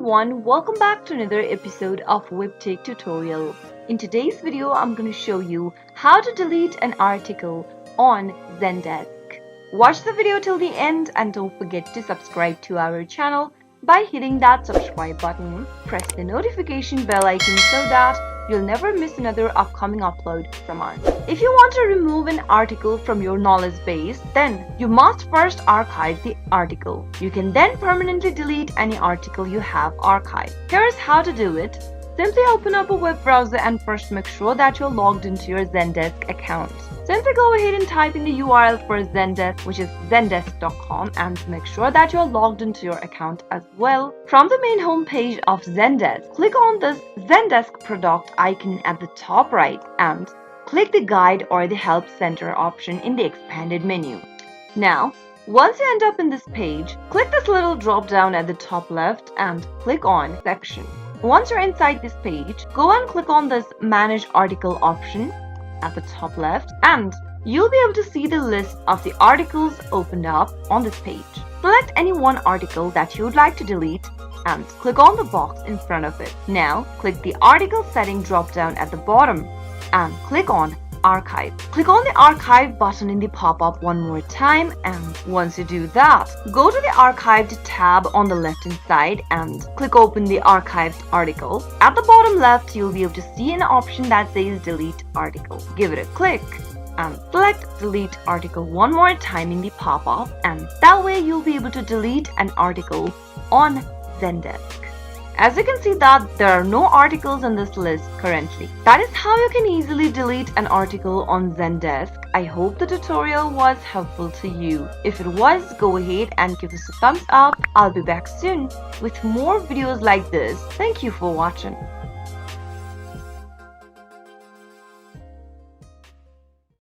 everyone, welcome back to another episode of Webtech Tutorial. In today's video, I'm going to show you how to delete an article on ZenDesk. Watch the video till the end and don't forget to subscribe to our channel by hitting that subscribe button. Press the notification bell icon so that you'll never miss another upcoming upload from us. If you want to remove an article from your knowledge base, then you must first archive the article. You can then permanently delete any article you have archived. Here's how to do it. Simply open up a web browser and first make sure that you're logged into your ZenDesk account. Simply go ahead and type in the URL for ZenDesk, which is ZenDesk.com, and make sure that you're logged into your account as well. From the main home page of ZenDesk, click on this ZenDesk product icon at the top right and click the guide or the help center option in the expanded menu. Now, once you end up in this page, click this little drop down at the top left and click on section. Once you're inside this page, go and click on this Manage Article option at the top left and you'll be able to see the list of the articles opened up on this page. Select any one article that you would like to delete and click on the box in front of it. Now, click the Article Setting drop down at the bottom and click on Archive. Click on the Archive button in the pop-up one more time, and once you do that, go to the Archived tab on the left-hand side and click open the archived article. At the bottom left, you'll be able to see an option that says Delete Article. Give it a click and select Delete Article one more time in the pop-up, and that way you'll be able to delete an article on ZenDesk. As you can see that there are no articles on this list currently. That is how you can easily delete an article on ZenDesk. I hope the tutorial was helpful to you. If it was, go ahead and give us a thumbs up. I'll be back soon with more videos like this. Thank you for watching.